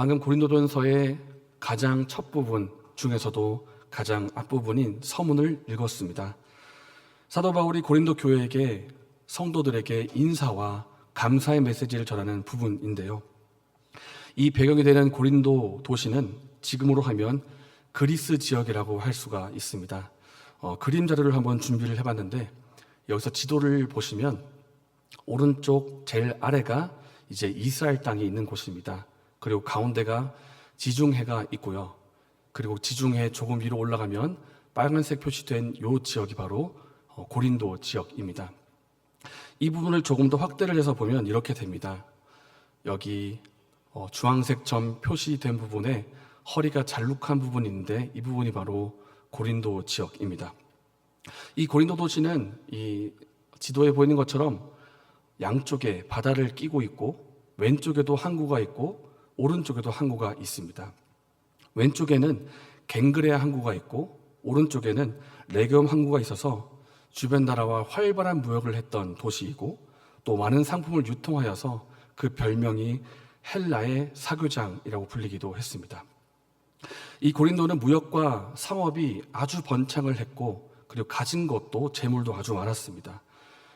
방금 고린도전서의 가장 첫 부분 중에서도 가장 앞부분인 서문을 읽었습니다. 사도 바울이 고린도 교회에게 성도들에게 인사와 감사의 메시지를 전하는 부분인데요. 이 배경이 되는 고린도 도시는 지금으로 하면 그리스 지역이라고 할 수가 있습니다. 그림 자료를 한번 준비를 해봤는데 여기서 지도를 보시면 오른쪽 제일 아래가 이제 이스라엘 땅이 있는 곳입니다. 그리고 가운데가 지중해가 있고요. 그리고 지중해 조금 위로 올라가면 빨간색 표시된 이 지역이 바로 고린도 지역입니다. 이 부분을 조금 더 확대를 해서 보면 이렇게 됩니다. 여기 주황색 점 표시된 부분에 허리가 잘룩한 부분이 있는데 이 부분이 바로 고린도 지역입니다. 이 고린도 도시는 이 지도에 보이는 것처럼 양쪽에 바다를 끼고 있고 왼쪽에도 항구가 있고 오른쪽에도 항구가 있습니다. 왼쪽에는 갱그레아 항구가 있고 오른쪽에는 레기움 항구가 있어서 주변 나라와 활발한 무역을 했던 도시이고 또 많은 상품을 유통하여서 그 별명이 헬라의 사교장이라고 불리기도 했습니다. 이 고린도는 무역과 상업이 아주 번창을 했고 그리고 가진 것도 재물도 아주 많았습니다.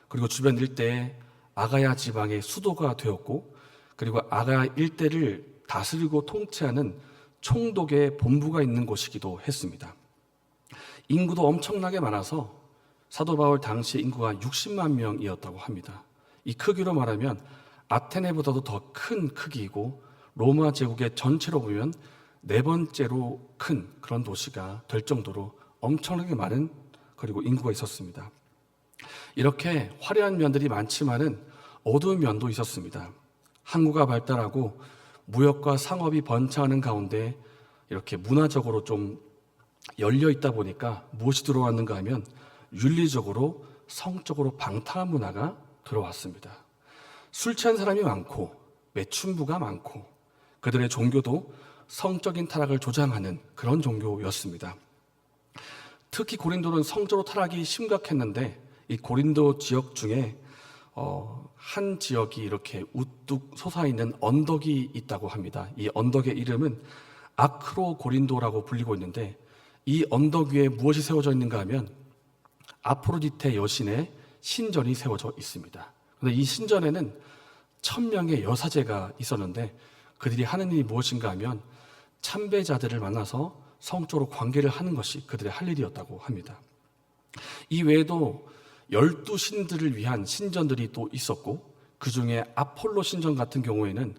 그리고 주변 일대에 아가야 지방의 수도가 되었고 그리고 아가야 일대를 다스리고 통치하는 총독의 본부가 있는 곳이기도 했습니다. 인구도 엄청나게 많아서 사도 바울 당시 인구가 60만 명이었다고 합니다. 이 크기로 말하면 아테네보다도 더 큰 크기이고 로마 제국의 전체로 보면 네 번째로 큰 그런 도시가 될 정도로 엄청나게 많은 그리고 인구가 있었습니다. 이렇게 화려한 면들이 많지만은 어두운 면도 있었습니다. 항구가 발달하고 무역과 상업이 번창하는 가운데 이렇게 문화적으로 좀 열려 있다 보니까 무엇이 들어왔는가 하면 윤리적으로 성적으로 방탕한 문화가 들어왔습니다. 술 취한 사람이 많고 매춘부가 많고 그들의 종교도 성적인 타락을 조장하는 그런 종교였습니다. 특히 고린도는 성적으로 타락이 심각했는데 이 고린도 지역 중에 한 지역이 이렇게 우뚝 솟아있는 언덕이 있다고 합니다. 이 언덕의 이름은 아크로 고린도라고 불리고 있는데 이 언덕 위에 무엇이 세워져 있는가 하면 아프로디테 여신의 신전이 세워져 있습니다. 그런데 이 신전에는 1000명의 여사제가 있었는데 그들이 하는 일이 무엇인가 하면 참배자들을 만나서 성적으로 관계를 하는 것이 그들의 할 일이었다고 합니다. 이 외에도 12신들을 위한 신전들이 또 있었고 그 중에 아폴로 신전 같은 경우에는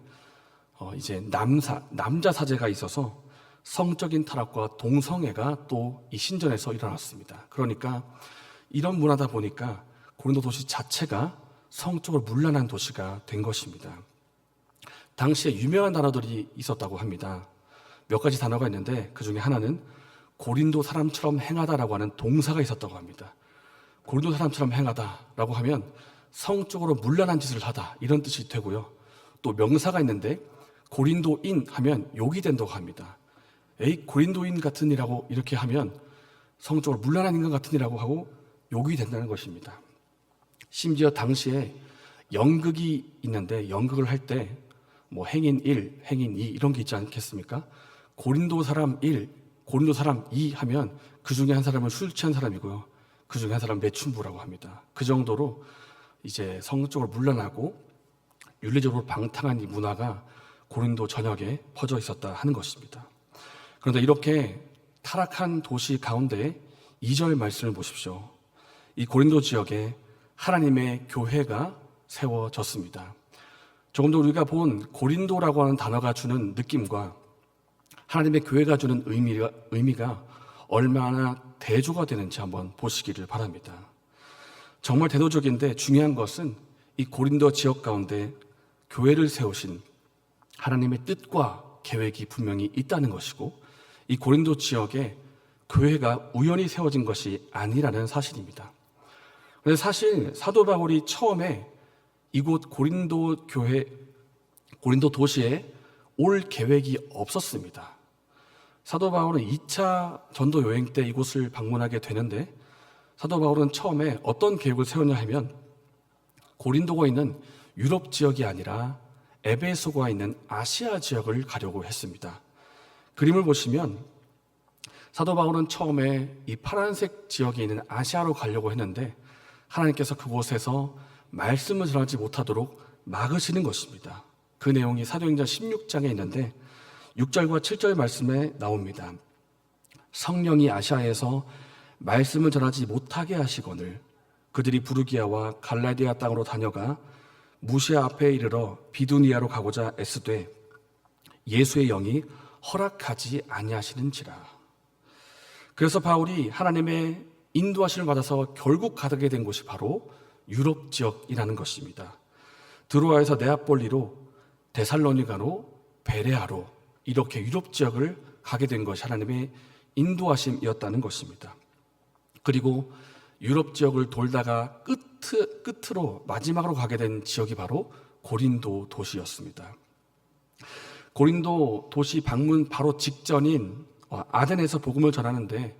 이제 남자 사제가 있어서 성적인 타락과 동성애가 또 이 신전에서 일어났습니다. 그러니까 이런 문화다 보니까 고린도 도시 자체가 성적으로 문란한 도시가 된 것입니다. 당시에 유명한 단어들이 있었다고 합니다. 몇 가지 단어가 있는데 그 중에 하나는 고린도 사람처럼 행하다라고 하는 동사가 있었다고 합니다. 고린도 사람처럼 행하다라고 하면 성적으로 문란한 짓을 하다 이런 뜻이 되고요. 또 명사가 있는데 고린도인 하면 욕이 된다고 합니다. 에이 고린도인 같은 이라고 이렇게 하면 성적으로 문란한 인간 같은 이라고 하고 욕이 된다는 것입니다. 심지어 당시에 연극이 있는데 연극을 할 때 뭐 행인 1, 행인 2 이런 게 있지 않겠습니까? 고린도 사람 1, 고린도 사람 2 하면 그 중에 한 사람은 술 취한 사람이고요. 그 중에 한 사람은 매춘부라고 합니다. 그 정도로 이제 성적으로 문란하고 윤리적으로 방탕한 이 문화가 고린도 전역에 퍼져 있었다 하는 것입니다. 그런데 이렇게 타락한 도시 가운데 2절 말씀을 보십시오. 이 고린도 지역에 하나님의 교회가 세워졌습니다. 조금 더 우리가 본 고린도라고 하는 단어가 주는 느낌과 하나님의 교회가 주는 의미가 얼마나 대조가 되는지 한번 보시기를 바랍니다. 정말 대도적인데 중요한 것은 이 고린도 지역 가운데 교회를 세우신 하나님의 뜻과 계획이 분명히 있다는 것이고 이 고린도 지역에 교회가 우연히 세워진 것이 아니라는 사실입니다. 그런데 사실 사도 바울이 처음에 이곳 고린도 도시에 올 계획이 없었습니다. 사도 바울은 2차 전도 여행 때 이곳을 방문하게 되는데 사도 바울은 처음에 어떤 계획을 세웠냐 하면 고린도가 있는 유럽 지역이 아니라 에베소가 있는 아시아 지역을 가려고 했습니다. 그림을 보시면 사도 바울은 처음에 이 파란색 지역에 있는 아시아로 가려고 했는데 하나님께서 그곳에서 말씀을 전하지 못하도록 막으시는 것입니다. 그 내용이 사도행전 16장에 있는데 6절과 7절 말씀에 나옵니다. 성령이 아시아에서 말씀을 전하지 못하게 하시거늘 그들이 부르기아와 갈라디아 땅으로 다녀가 무시아 앞에 이르러 비두니아로 가고자 애쓰되 예수의 영이 허락하지 아니하시는지라. 그래서 바울이 하나님의 인도하심을 받아서 결국 가게 된 곳이 바로 유럽 지역이라는 것입니다. 드로아에서 네아폴리로 데살로니가로 베레아로 이렇게 유럽 지역을 가게 된 것이 하나님의 인도하심이었다는 것입니다. 그리고 유럽 지역을 돌다가 끝으로 마지막으로 가게 된 지역이 바로 고린도 도시였습니다. 고린도 도시 방문 바로 직전인 아덴에서 복음을 전하는데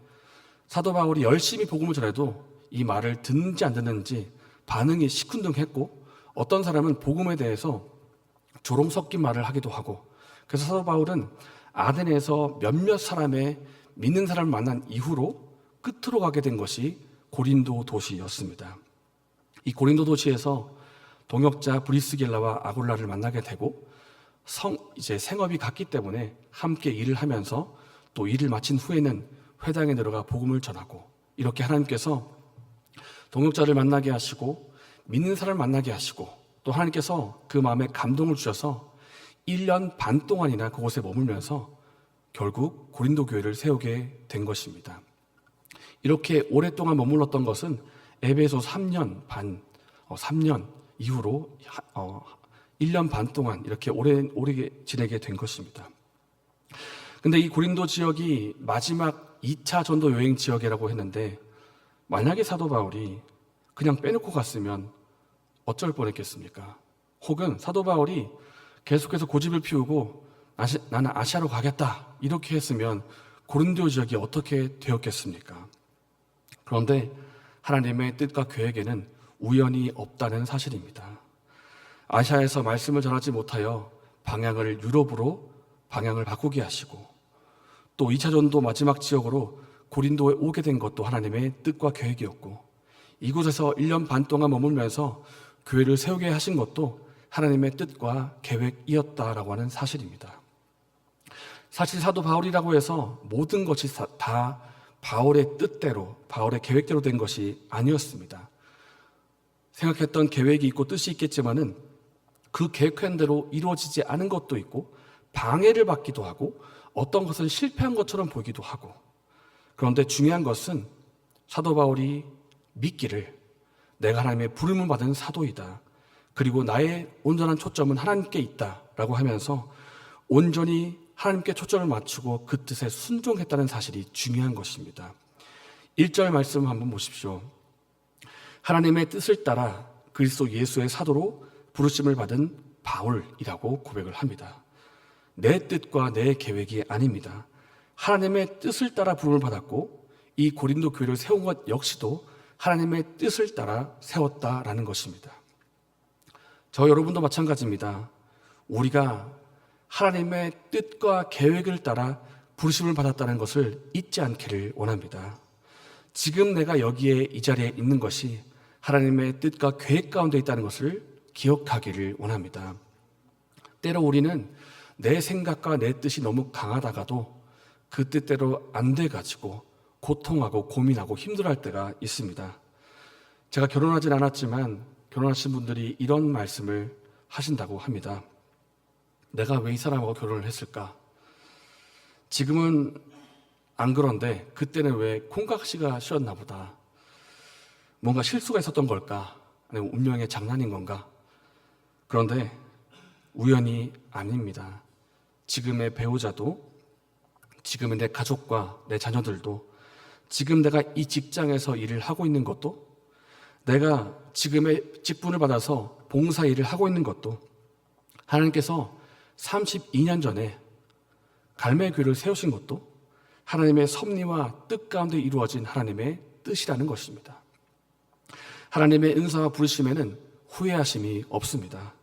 사도 바울이 열심히 복음을 전해도 이 말을 듣는지 안 듣는지 반응이 시큰둥했고 어떤 사람은 복음에 대해서 조롱 섞인 말을 하기도 하고 그래서 사도 바울은 아덴에서 몇몇 사람의 믿는 사람을 만난 이후로 끝으로 가게 된 것이 고린도 도시였습니다. 이 고린도 도시에서 동역자 브리스길라와 아굴라를 만나게 되고 이제 생업이 같기 때문에 함께 일을 하면서 또 일을 마친 후에는 회당에 들어가 복음을 전하고 이렇게 하나님께서 동역자를 만나게 하시고 믿는 사람을 만나게 하시고 또 하나님께서 그 마음에 감동을 주셔서 1년 반 동안이나 그곳에 머물면서 결국 고린도 교회를 세우게 된 것입니다. 이렇게 오랫동안 머물렀던 것은 에베소 3년 반, 3년 이후로 1년 반 동안 이렇게 오래 지내게 된 것입니다. 근데 이 고린도 지역이 마지막 2차 전도 여행 지역이라고 했는데 만약에 사도 바울이 그냥 빼놓고 갔으면 어쩔 뻔했겠습니까? 혹은 사도 바울이 계속해서 고집을 피우고 나는 아시아로 가겠다 이렇게 했으면 고린도 지역이 어떻게 되었겠습니까? 그런데 하나님의 뜻과 계획에는 우연이 없다는 사실입니다. 아시아에서 말씀을 전하지 못하여 방향을 유럽으로 방향을 바꾸게 하시고 또 2차 전도 마지막 지역으로 고린도에 오게 된 것도 하나님의 뜻과 계획이었고 이곳에서 1년 반 동안 머물면서 교회를 세우게 하신 것도 하나님의 뜻과 계획이었다라고 하는 사실입니다. 사실 사도 바울이라고 해서 모든 것이 다 바울의 뜻대로 바울의 계획대로 된 것이 아니었습니다. 생각했던 계획이 있고 뜻이 있겠지만은 그 계획한 대로 이루어지지 않은 것도 있고 방해를 받기도 하고 어떤 것은 실패한 것처럼 보이기도 하고 그런데 중요한 것은 사도 바울이 믿기를 내가 하나님의 부름을 받은 사도이다. 그리고 나의 온전한 초점은 하나님께 있다라고 하면서 온전히 하나님께 초점을 맞추고 그 뜻에 순종했다는 사실이 중요한 것입니다. 1절 말씀 한번 보십시오. 하나님의 뜻을 따라 그리스도 예수의 사도로 부르심을 받은 바울이라고 고백을 합니다. 내 뜻과 내 계획이 아닙니다. 하나님의 뜻을 따라 부름을 받았고 이 고린도 교회를 세운 것 역시도 하나님의 뜻을 따라 세웠다라는 것입니다. 저 여러분도 마찬가지입니다. 우리가 하나님의 뜻과 계획을 따라 부르심을 받았다는 것을 잊지 않기를 원합니다. 지금 내가 여기에 이 자리에 있는 것이 하나님의 뜻과 계획 가운데 있다는 것을 기억하기를 원합니다. 때로 우리는 내 생각과 내 뜻이 너무 강하다가도 그 뜻대로 안 돼가지고 고통하고 고민하고 힘들어할 때가 있습니다. 제가 결혼하진 않았지만 결혼하신 분들이 이런 말씀을 하신다고 합니다. 내가 왜 이 사람하고 결혼을 했을까? 지금은 안 그런데 그때는 왜 콩깍지가 씌었나 보다. 뭔가 실수가 있었던 걸까? 아니면 운명의 장난인 건가? 그런데 우연이 아닙니다. 지금의 배우자도, 지금의 내 가족과 내 자녀들도, 지금 내가 이 직장에서 일을 하고 있는 것도, 내가 지금의 직분을 받아서 봉사 일을 하고 있는 것도 하나님께서 32년 전에 갈매교회를 세우신 것도 하나님의 섭리와 뜻 가운데 이루어진 하나님의 뜻이라는 것입니다. 하나님의 은사와 부르심에는 후회하심이 없습니다.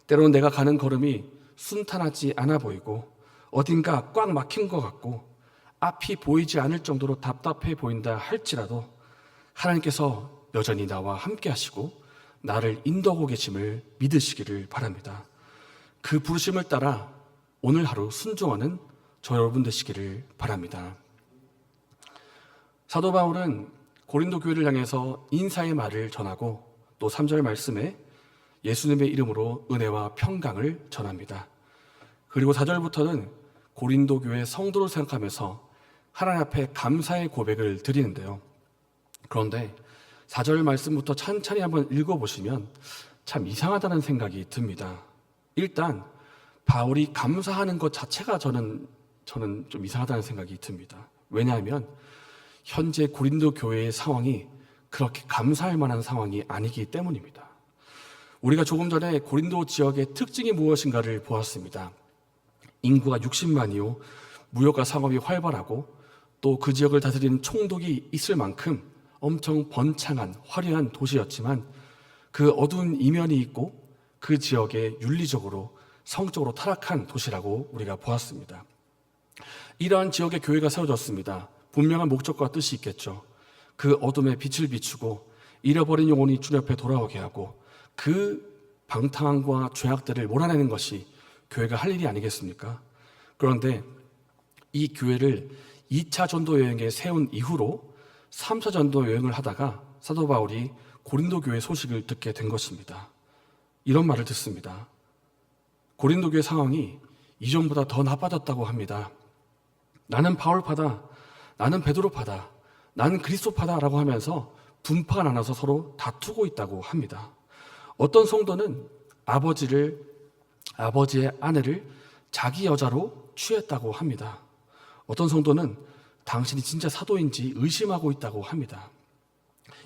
때로는 내가 가는 걸음이 순탄하지 않아 보이고 어딘가 꽉 막힌 것 같고 앞이 보이지 않을 정도로 답답해 보인다 할지라도 하나님께서 여전히 나와 함께 하시고 나를 인도하고 계심을 믿으시기를 바랍니다. 그 부르심을 따라 오늘 하루 순종하는 저 여러분 되시기를 바랍니다. 사도 바울은 고린도 교회를 향해서 인사의 말을 전하고 또 3절 말씀에 예수님의 이름으로 은혜와 평강을 전합니다. 그리고 4절부터는 고린도 교회 성도를 생각하면서 하나님 앞에 감사의 고백을 드리는데요. 그런데 4절 말씀부터 찬찬히 한번 읽어보시면 참 이상하다는 생각이 듭니다. 일단 바울이 감사하는 것 자체가 저는 좀 이상하다는 생각이 듭니다. 왜냐하면 현재 고린도 교회의 상황이 그렇게 감사할 만한 상황이 아니기 때문입니다. 우리가 조금 전에 고린도 지역의 특징이 무엇인가를 보았습니다. 인구가 60만이요, 무역과 상업이 활발하고 또 그 지역을 다스리는 총독이 있을 만큼 엄청 번창한 화려한 도시였지만 그 어두운 이면이 있고 그 지역에 윤리적으로 성적으로 타락한 도시라고 우리가 보았습니다. 이러한 지역의 교회가 세워졌습니다. 분명한 목적과 뜻이 있겠죠. 그 어둠에 빛을 비추고 잃어버린 영혼이 주님 앞에 돌아오게 하고 그 방탕함과 죄악들을 몰아내는 것이 교회가 할 일이 아니겠습니까? 그런데 이 교회를 2차 전도 여행에 세운 이후로 3차 전도 여행을 하다가 사도 바울이 고린도 교회 소식을 듣게 된 것입니다. 이런 말을 듣습니다. 고린도 교회 상황이 이전보다 더 나빠졌다고 합니다. 나는 바울파다, 나는 베드로파다, 나는 그리스도파다라고 하면서 분파가 나눠서 서로 다투고 있다고 합니다. 어떤 성도는 아버지의 아내를 자기 여자로 취했다고 합니다. 어떤 성도는 당신이 진짜 사도인지 의심하고 있다고 합니다.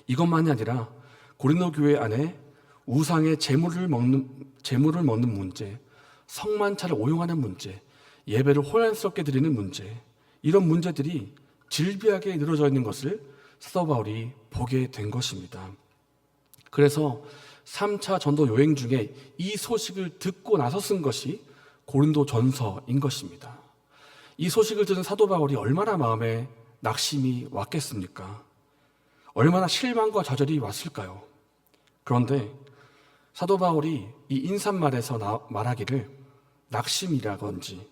이것만이 아니라 고린도 교회 안에 우상의 제물을 먹는 문제, 성만찬을 오용하는 문제, 예배를 혼란스럽게 드리는 문제, 이런 문제들이 질비하게 늘어져 있는 것을 사도 바울이 보게 된 것입니다. 그래서 3차 전도 여행 중에 이 소식을 듣고 나서 쓴 것이 고린도 전서인 것입니다. 이 소식을 들은 사도 바울이 얼마나 마음에 낙심이 왔겠습니까? 얼마나 실망과 좌절이 왔을까요? 그런데 사도 바울이 이 인사말에서 말하기를 낙심이라든지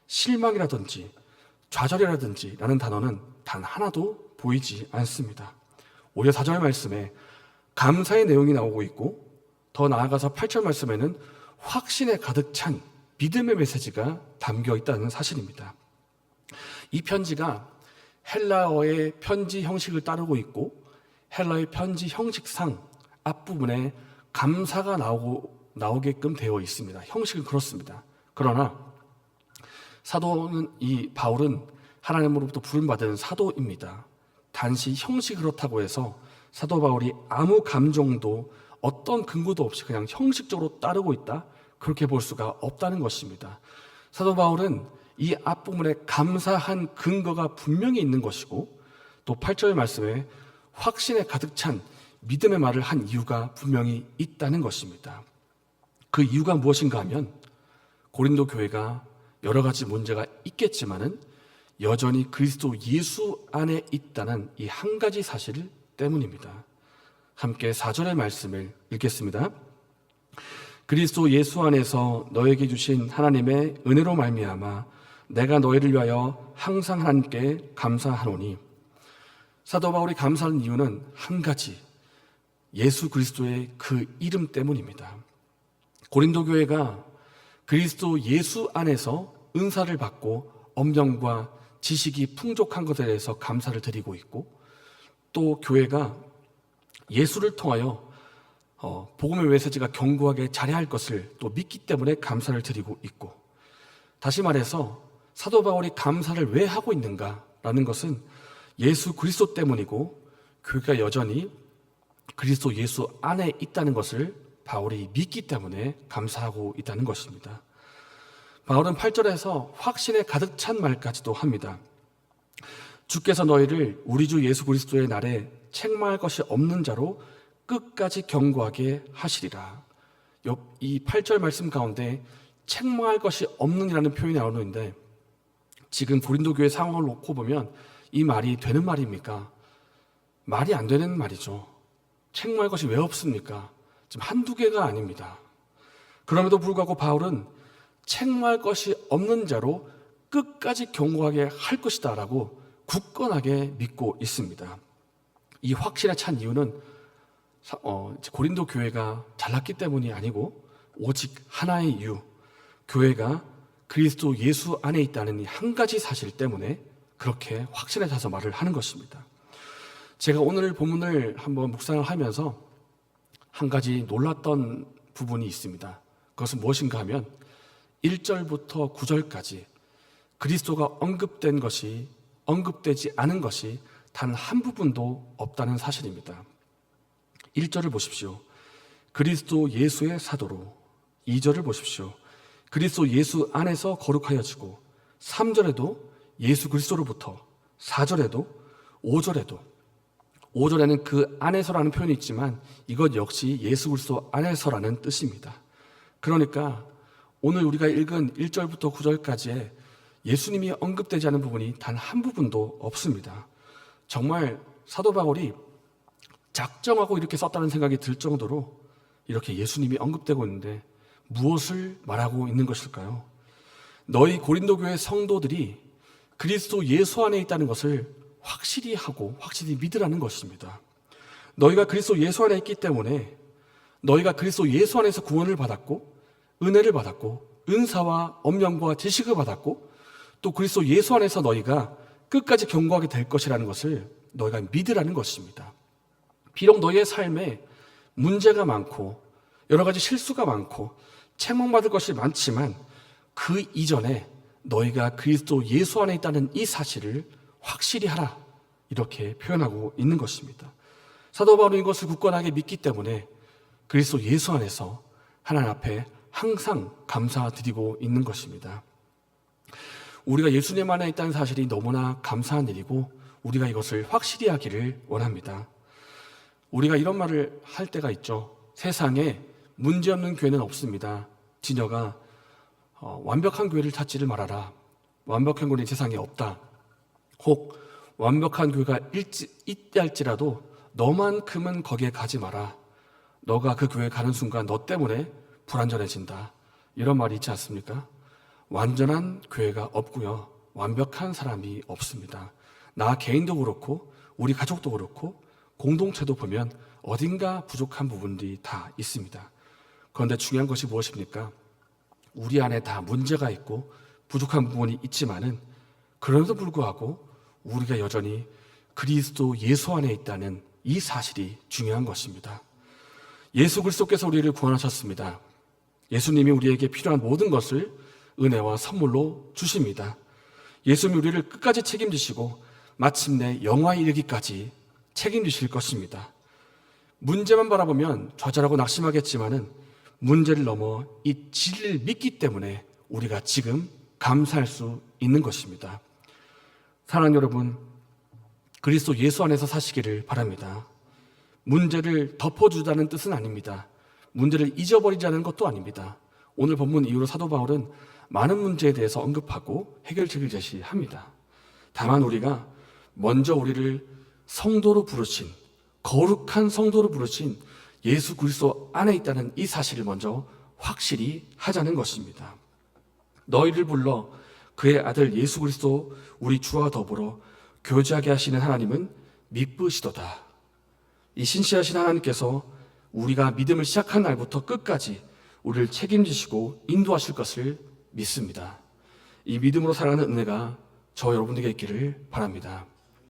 실망이라든지 좌절이라든지 라는 단어는 단 하나도 보이지 않습니다. 오히려 4절 말씀에 감사의 내용이 나오고 있고 더 나아가서 8절 말씀에는 확신에 가득 찬 믿음의 메시지가 담겨 있다는 사실입니다. 이 편지가 헬라어의 편지 형식을 따르고 있고 헬라의 편지 형식상 앞부분에 감사가 나오게끔 되어 있습니다. 형식은 그렇습니다. 그러나 이 바울은 하나님으로부터 부름받은 사도입니다. 단지 형식이 그렇다고 해서 사도 바울이 아무 감정도 어떤 근거도 없이 그냥 형식적으로 따르고 있다, 그렇게 볼 수가 없다는 것입니다. 사도 바울은 이 앞부분에 감사한 근거가 분명히 있는 것이고 또 8절 말씀에 확신에 가득 찬 믿음의 말을 한 이유가 분명히 있다는 것입니다. 그 이유가 무엇인가 하면 고린도 교회가 여러 가지 문제가 있겠지만은 여전히 그리스도 예수 안에 있다는 이 한 가지 사실 때문입니다. 함께 4절의 말씀을 읽겠습니다. 그리스도 예수 안에서 너에게 주신 하나님의 은혜로 말미암아 내가 너희를 위하여 항상 하나님께 감사하노니. 사도 바울이 감사하는 이유는 한 가지, 예수 그리스도의 그 이름 때문입니다. 고린도 교회가 그리스도 예수 안에서 은사를 받고 엄령과 지식이 풍족한 것에 대해서 감사를 드리고 있고 또 교회가 예수를 통하여 복음의 메시지가 견고하게 자리할 것을 또 믿기 때문에 감사를 드리고 있고, 다시 말해서 사도 바울이 감사를 왜 하고 있는가라는 것은 예수 그리스도 때문이고 교회가 여전히 그리스도 예수 안에 있다는 것을 바울이 믿기 때문에 감사하고 있다는 것입니다. 바울은 8절에서 확신에 가득 찬 말까지도 합니다. 주께서 너희를 우리 주 예수 그리스도의 날에 책망할 것이 없는 자로 끝까지 견고하게 하시리라. 이 8절 말씀 가운데 책망할 것이 없는이라는 표현이 나오는데, 지금 고린도 교회 상황을 놓고 보면 이 말이 되는 말입니까? 말이 안 되는 말이죠. 책망할 것이 왜 없습니까? 지금 한두 개가 아닙니다. 그럼에도 불구하고 바울은 책망할 것이 없는 자로 끝까지 경고하게 할 것이다 라고 굳건하게 믿고 있습니다. 이 확신에 찬 이유는 고린도 교회가 잘났기 때문이 아니고 오직 하나의 이유, 교회가 그리스도 예수 안에 있다는 이 한 가지 사실 때문에 그렇게 확신에 차서 말을 하는 것입니다. 제가 오늘 본문을 한번 묵상을 하면서 한 가지 놀랐던 부분이 있습니다. 그것은 무엇인가 하면 1절부터 9절까지 그리스도가 언급되지 않은 것이 단 한 부분도 없다는 사실입니다. 1절을 보십시오. 그리스도 예수의 사도로. 2절을 보십시오. 그리스도 예수 안에서 거룩하여지고. 3절에도 예수 그리스도로부터. 4절에도 5절에는 그 안에서라는 표현이 있지만 이것 역시 예수 그리스도 안에서라는 뜻입니다. 그러니까 오늘 우리가 읽은 1절부터 9절까지의 예수님이 언급되지 않은 부분이 단 한 부분도 없습니다. 정말 사도 바울이 작정하고 이렇게 썼다는 생각이 들 정도로 이렇게 예수님이 언급되고 있는데 무엇을 말하고 있는 것일까요? 너희 고린도 교회 성도들이 그리스도 예수 안에 있다는 것을 확실히 하고 확실히 믿으라는 것입니다. 너희가 그리스도 예수 안에 있기 때문에 너희가 그리스도 예수 안에서 구원을 받았고 은혜를 받았고 은사와 엄령과 지식을 받았고 또 그리스도 예수 안에서 너희가 끝까지 경고하게 될 것이라는 것을 너희가 믿으라는 것입니다. 비록 너희의 삶에 문제가 많고 여러 가지 실수가 많고 책망받을 것이 많지만 그 이전에 너희가 그리스도 예수 안에 있다는 이 사실을 확실히 하라, 이렇게 표현하고 있는 것입니다. 사도 바울은 이것을 굳건하게 믿기 때문에 그리스도 예수 안에서 하나님 앞에 항상 감사드리고 있는 것입니다. 우리가 예수님 안에 있다는 사실이 너무나 감사한 일이고 우리가 이것을 확실히 하기를 원합니다. 우리가 이런 말을 할 때가 있죠. 세상에 문제없는 교회는 없습니다. 진여가 완벽한 교회를 찾지를 말아라. 완벽한 교회는 세상에 없다. 혹 완벽한 교회가 있다 할지라도 너만큼은 거기에 가지 마라. 너가 그 교회에 가는 순간 너 때문에 불안전해진다. 이런 말이 있지 않습니까? 완전한 교회가 없고요. 완벽한 사람이 없습니다. 나 개인도 그렇고 우리 가족도 그렇고 공동체도 보면 어딘가 부족한 부분들이 다 있습니다. 그런데 중요한 것이 무엇입니까? 우리 안에 다 문제가 있고 부족한 부분이 있지만은 그럼에도 불구하고 우리가 여전히 그리스도 예수 안에 있다는 이 사실이 중요한 것입니다. 예수 그리스도께서 우리를 구원하셨습니다. 예수님이 우리에게 필요한 모든 것을 은혜와 선물로 주십니다. 예수님이 우리를 끝까지 책임지시고 마침내 영화에 이르기까지 책임지실 것입니다. 문제만 바라보면 좌절하고 낙심하겠지만은 문제를 넘어 이 진리를 믿기 때문에 우리가 지금 감사할 수 있는 것입니다. 사랑하는 여러분, 그리스도 예수 안에서 사시기를 바랍니다. 문제를 덮어주자는 뜻은 아닙니다. 문제를 잊어버리자는 것도 아닙니다. 오늘 본문 이후로 사도 바울은 많은 문제에 대해서 언급하고 해결책을 제시합니다. 다만 우리가 먼저 우리를 성도로 부르신, 거룩한 성도로 부르신 예수 그리스도 안에 있다는 이 사실을 먼저 확실히 하자는 것입니다. 너희를 불러 그의 아들 예수 그리스도 우리 주와 더불어 교제하게 하시는 하나님은 미쁘시도다. 이 신실하신 하나님께서 우리가 믿음을 시작한 날부터 끝까지 우리를 책임지시고 인도하실 것을 믿습니다. 이 믿음으로 살아가는 은혜가 저 여러분에게 있기를 바랍니다.